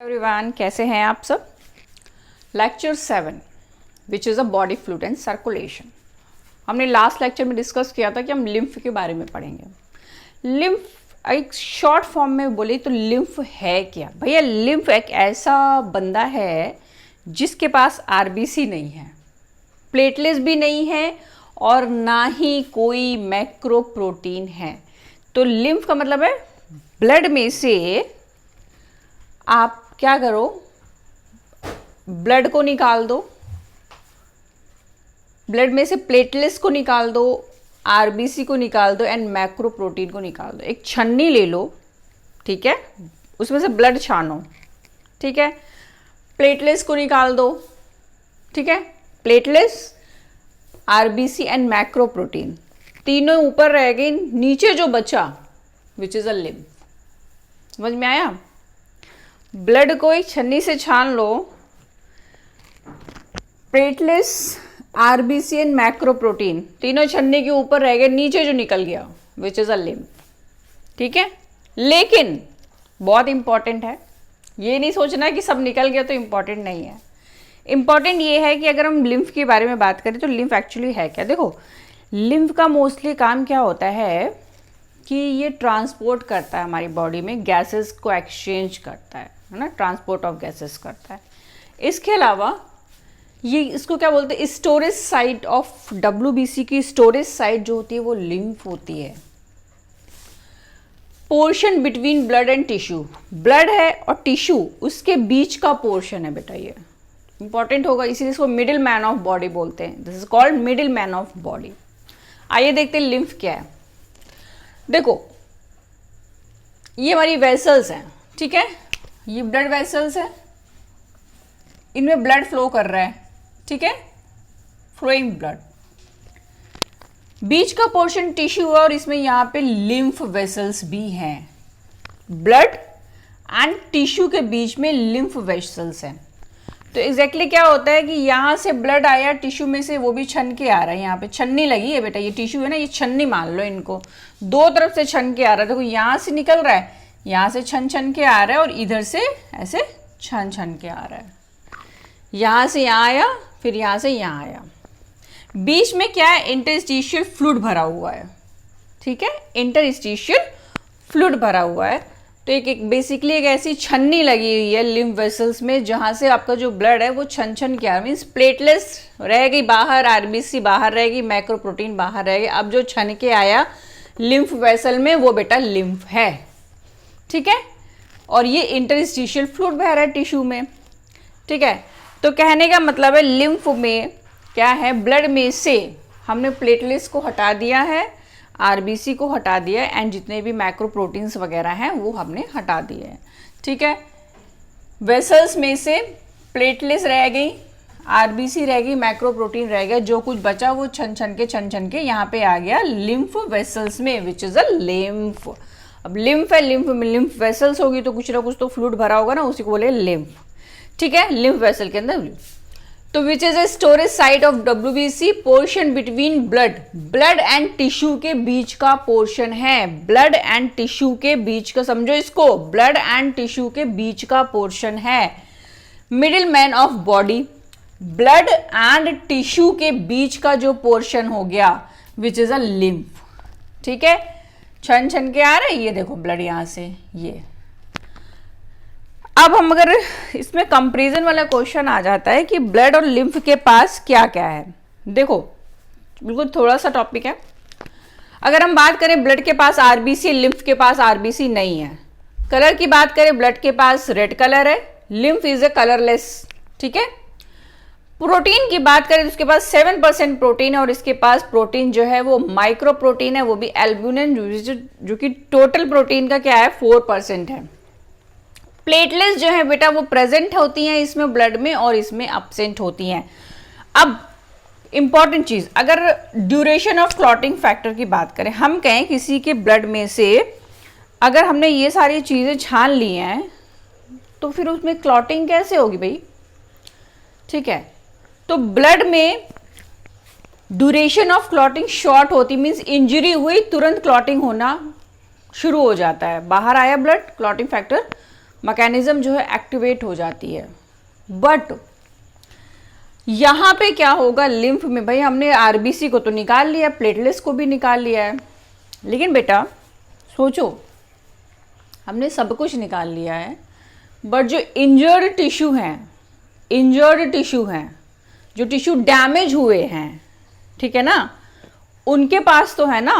Everyone, कैसे हैं आप सब। Lecture 7 which is a body fluid and circulation. हमने लास्ट लेक्चर में डिस्कस किया था कि हम लिम्फ के बारे में पढ़ेंगे। लिम्फ एक शॉर्ट फॉर्म में बोले तो लिम्फ है क्या भैया। लिम्फ एक ऐसा बंदा है जिसके पास आरबीसी नहीं है, प्लेटलेट्स भी नहीं है और ना ही कोई मैक्रो प्रोटीन है। तो लिम्फ का मतलब है ब्लड में से आप क्या करो, ब्लड को निकाल दो, ब्लड में से प्लेटलेट्स को निकाल दो, आरबीसी को निकाल दो एंड मैक्रो प्रोटीन को निकाल दो। एक छन्नी ले लो, ठीक है, उसमें से ब्लड छानो, ठीक है, प्लेटलेट्स को निकाल दो, ठीक है, platelets, RBC and macro protein तीनों ऊपर रह गए, नीचे जो बचा विच इज अ लिम्फ। समझ में आया। ब्लड को एक छन्नी से छान लो, platelets, RBC and macro protein तीनों छन्नी के ऊपर रह गए, नीचे जो निकल गया विच इज अ लिम्फ। ठीक है, लेकिन बहुत इंपॉर्टेंट है, ये नहीं सोचना कि सब निकल गया तो इंपॉर्टेंट नहीं है। इंपॉर्टेंट ये है कि अगर हम लिम्फ के बारे में बात करें तो लिम्फ एक्चुअली है क्या। देखो, लिम्फ का मोस्टली काम क्या होता है कि ये ट्रांसपोर्ट करता है हमारी बॉडी में, गैसेस को एक्सचेंज करता है ना, ट्रांसपोर्ट ऑफ गैसेस करता है। इसके अलावा ये इसको क्या बोलते हैं, स्टोरेज साइट ऑफ डब्ल्यूबीसी की स्टोरेज साइट जो होती है वो लिम्फ होती है। Portion between blood and tissue, blood है और टिश्यू उसके बीच का पोर्शन है बेटा, ये इंपॉर्टेंट होगा, इसीलिए इसको मिडिल मैन ऑफ बॉडी बोलते हैं। This is called middle man of body. आइए देखते हैं लिम्फ क्या है। देखो, ये हमारी वेसल्स हैं, ठीक है, ये ब्लड वेसल्स है, इनमें ब्लड फ्लो कर रहा है, ठीक है, फ्लोइंग ब्लड। बीच का पोर्शन टिश्यू है और इसमें यहां पे लिम्फ वेसल्स भी हैं। ब्लड एंड टिश्यू के बीच में लिम्फ वेसल्स हैं। तो एग्जैक्टली क्या होता है कि यहां से ब्लड आया टिश्यू में से, वो भी छन के आ रहा है, यहाँ पे छन्नी लगी है बेटा, ये टिश्यू है ना, ये छन्नी मान लो, इनको दो तरफ से छन के आ रहा है। देखो, यहां से निकल रहा है, यहां से छन छन के आ रहा है और इधर से ऐसे छन छन के आ रहा है। यहां से यहां आया, फिर यहां से यहां आया। बीच में क्या है, इंटरस्टिशियल फ्लूइड भरा हुआ है, ठीक है, इंटरस्टिशियल फ्लूइड भरा हुआ है। तो एक बेसिकली एक ऐसी छन्नी लगी हुई है लिम्फ वेसल्स में, जहां से आपका जो ब्लड है वो छन छन के आ रहा है। मीन्स प्लेटलेट्स रह गई बाहर, आरबीसी बाहर रहेगी, मैक्रो प्रोटीन बाहर रहेगी। अब जो छन के आया लिम्फ वेसल में वो बेटा लिम्फ है, ठीक है, और ये इंटरस्टिशियल फ्लूइड बह रहा है टिश्यू में, ठीक है। तो कहने का मतलब है लिम्फ में क्या है, ब्लड में से हमने प्लेटलेट्स को हटा दिया है, आरबीसी को हटा दिया है एंड जितने भी मैक्रो प्रोटीन्स वगैरह हैं वो हमने हटा दिए हैं, ठीक है। वेसल्स में से प्लेटलेट्स रह गई, आरबीसी रह गई, मैक्रो प्रोटीन रह गया, जो कुछ बचा वो छन छन के यहाँ पे आ गया लिम्फ वेसल्स में, विच इज अ लिम्फ। अब लिम्फ है, लिम्फ में लिम्फ वेसल्स होगी तो कुछ ना कुछ तो फ्लूइड भरा होगा ना, उसी को बोले लिम्फ, ठीक है, लिम्फ वेसल के अंदर। तो which is a storage site of WBC, portion between blood, blood and tissue के बीच का पोर्शन है, ब्लड एंड टिश्यू के बीच का, समझो इसको, ब्लड एंड टिश्यू के बीच का पोर्शन है। Middle man of body, blood and tissue के बीच का जो पोर्शन हो गया विच इज अ लिम्फ, ठीक है। छन छन के आ रहा है, ये देखो ब्लड यहां से ये। अब हम अगर इसमें कंपैरिजन वाला क्वेश्चन आ जाता है कि ब्लड और लिम्फ के पास क्या क्या है। देखो, बिल्कुल थोड़ा सा टॉपिक है। अगर हम बात करें ब्लड के पास आरबीसी, लिम्फ के पास आरबीसी नहीं है। कलर की बात करें, ब्लड के पास रेड कलर है, लिम्फ इज ए कलरलेस, ठीक है। प्रोटीन की बात करें तो उसके पास 7% प्रोटीन है और इसके पास प्रोटीन जो है वो माइक्रो प्रोटीन है, वो भी एल्ब्यूमिन, जो कि टोटल प्रोटीन का क्या है 4% है। प्लेटलेट्स जो है बेटा वो प्रेजेंट होती हैं इसमें ब्लड में और इसमें एब्सेंट होती हैं। अब इंपॉर्टेंट चीज, अगर ड्यूरेशन ऑफ क्लॉटिंग फैक्टर की बात करें, हम कहें किसी के ब्लड में से अगर हमने ये सारी चीजें छान ली हैं तो फिर उसमें क्लॉटिंग कैसे होगी भाई, ठीक है। तो ब्लड में ड्यूरेशन ऑफ क्लॉटिंग शॉर्ट होती, मीन्स इंजरी हुई तुरंत क्लॉटिंग होना शुरू हो जाता है, बाहर आया ब्लड, क्लॉटिंग फैक्टर मैकेनिज्म जो है एक्टिवेट हो जाती है। बट यहाँ पे क्या होगा लिम्फ में, भाई हमने आरबीसी को तो निकाल लिया, प्लेटलेट्स को भी निकाल लिया है, लेकिन बेटा सोचो हमने सब कुछ निकाल लिया है, बट जो इंजर्ड टिश्यू हैं, जो टिश्यू डैमेज हुए हैं, ठीक है ना, उनके पास तो है ना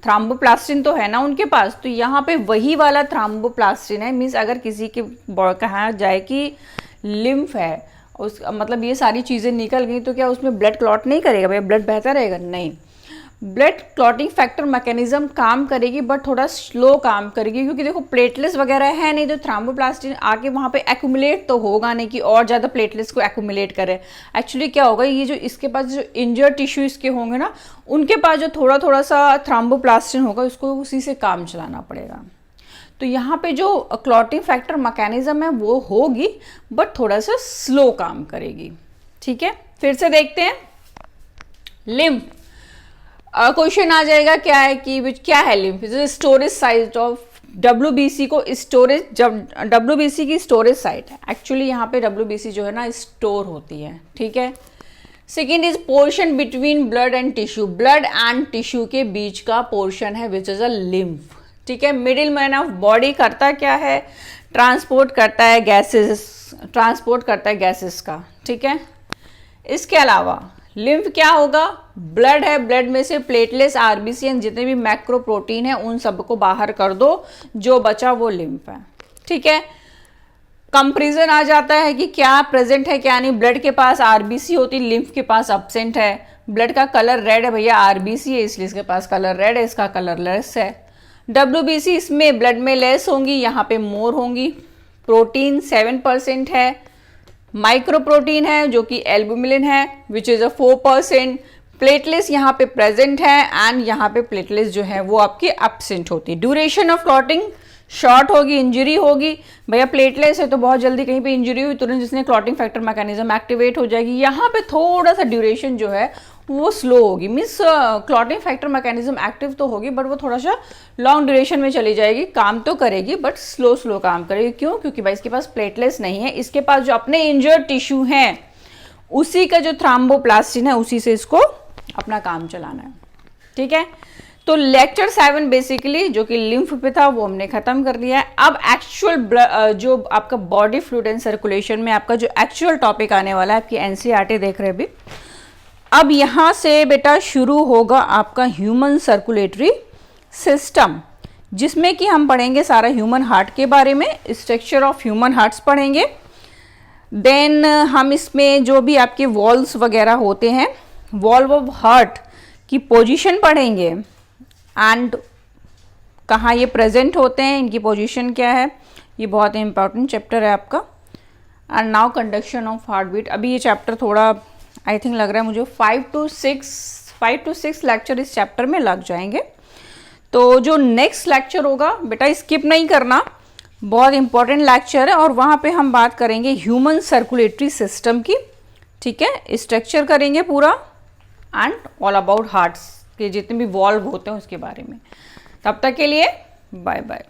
थ्रोम्बोप्लास्टिन, तो है ना उनके पास, तो यहाँ पे वही वाला थ्रोम्बोप्लास्टिन है। मीन्स अगर किसी के कहा जाए कि लिम्फ है, उस मतलब ये सारी चीज़ें निकल गई, तो क्या उसमें ब्लड क्लॉट नहीं करेगा भैया, ब्लड बहता रहेगा? नहीं, ब्लड क्लॉटिंग फैक्टर मैकेनिज्म काम करेगी, बट थोड़ा स्लो काम करेगी, क्योंकि देखो प्लेटलेट्स वगैरह है नहीं, तो थ्रोम्बोप्लास्टिन आके वहाँ पे एक्यूमुलेट तो होगा नहीं कि और ज़्यादा प्लेटलेट्स को एक्यूमुलेट करे। एक्चुअली क्या होगा, ये जो इसके पास जो इंजर्ड टिश्यू इसके होंगे ना, उनके पास जो थोड़ा थोड़ा सा थ्रोम्बोप्लास्टिन होगा, उसको उसी से काम चलाना पड़ेगा। तो यहाँ पे जो क्लॉटिंग फैक्टर मैकेनिज्म है वो होगी, बट थोड़ा सा स्लो काम करेगी। ठीक है, फिर से देखते हैं लिम्फ। क्वेश्चन आ जाएगा क्या है कि क्या है lymph? Storage site of WBC को स्टोरेज, जब WBC की स्टोरेज साइट है, एक्चुअली यहाँ पे WBC जो है ना स्टोर होती है। ठीक है, second is portion between blood and tissue, blood and tissue के बीच का पोर्शन है विच इज अ लिम्फ। ठीक है, मिडिल मैन ऑफ बॉडी करता क्या है, ट्रांसपोर्ट करता है गैसेस का। ठीक है, इसके अलावा लिम्फ क्या होगा, ब्लड है, ब्लड में से प्लेटलेट्स, आरबीसी एंड जितने भी मैक्रो प्रोटीन है उन सबको बाहर कर दो, जो बचा वो लिम्फ है। ठीक है, कंपेरिजन आ जाता है कि क्या प्रेजेंट है क्या नहीं, ब्लड के पास आरबीसी होती, लिम्फ के पास एब्सेंट है। ब्लड का कलर रेड है भैया, आरबीसी है इसलिए इसके पास कलर रेड है, इसका कलर लेस है। WBC इसमें ब्लड में लेस होंगी, यहाँ पे मोर होंगी। प्रोटीन 7% है, माइक्रो प्रोटीन है जो कि एल्बुमिन है विच इज अ 4%। प्लेटलेट्स यहाँ पे प्रेजेंट है एंड यहाँ पे प्लेटलेट्स जो है वो आपकी एब्सेंट होती है। ड्यूरेशन ऑफ क्लॉटिंग शॉर्ट होगी, इंजरी होगी भैया, प्लेटलेट्स है तो बहुत जल्दी कहीं पे इंजरी हुई तुरंत जिसने क्लॉटिंग फैक्टर मैकेनिज्म एक्टिवेट हो जाएगी। यहाँ पे थोड़ा सा ड्यूरेशन जो है वो स्लो होगी, means clotting factor mechanism active तो होगी बट वो थोड़ा सा लॉन्ग ड्यूरेशन में चली जाएगी, काम तो करेगी बट स्लो काम करेगी। क्यों? क्योंकि भाई इसके पास प्लेटलेट्स नहीं है, इसके पास जो अपने इंजर्ड टिश्यू हैं उसी का जो थ्रोम्बोप्लास्टिन है उसी से इसको अपना काम चलाना है। ठीक है, तो लेक्चर 7 बेसिकली जो कि लिम्फ पे था वो हमने खत्म कर लिया है। अब एक्चुअल जो आपका बॉडी फ्लूइड एंड सर्कुलेशन में आपका जो एक्चुअल टॉपिक आने वाला है, आपकी NCERT देख रहे भी, अब यहाँ से बेटा शुरू होगा आपका ह्यूमन सर्कुलेटरी सिस्टम, जिसमें कि हम पढ़ेंगे सारा ह्यूमन हार्ट के बारे में, स्ट्रक्चर ऑफ ह्यूमन हार्ट्स पढ़ेंगे। देन हम इसमें जो भी आपके वॉल्व्स वगैरह होते हैं, वॉल्व ऑफ हार्ट की पोजीशन पढ़ेंगे एंड कहाँ ये प्रेजेंट होते हैं, इनकी पोजीशन क्या है, ये बहुत इंपॉर्टेंट चैप्टर है आपका। And now conduction of heart beat. अभी ये चैप्टर थोड़ा आई थिंक लग रहा है मुझे 5 to 6 लेक्चर इस चैप्टर में लग जाएंगे। तो जो नेक्स्ट लेक्चर होगा बेटा स्किप नहीं करना, बहुत इंपॉर्टेंट लेक्चर है और वहाँ पे हम बात करेंगे ह्यूमन सर्कुलेटरी सिस्टम की। ठीक है, स्ट्रक्चर करेंगे पूरा एंड ऑल अबाउट हार्ट्स के जितने भी वॉल्व होते हैं उसके बारे में। तब तक के लिए बाय बाय।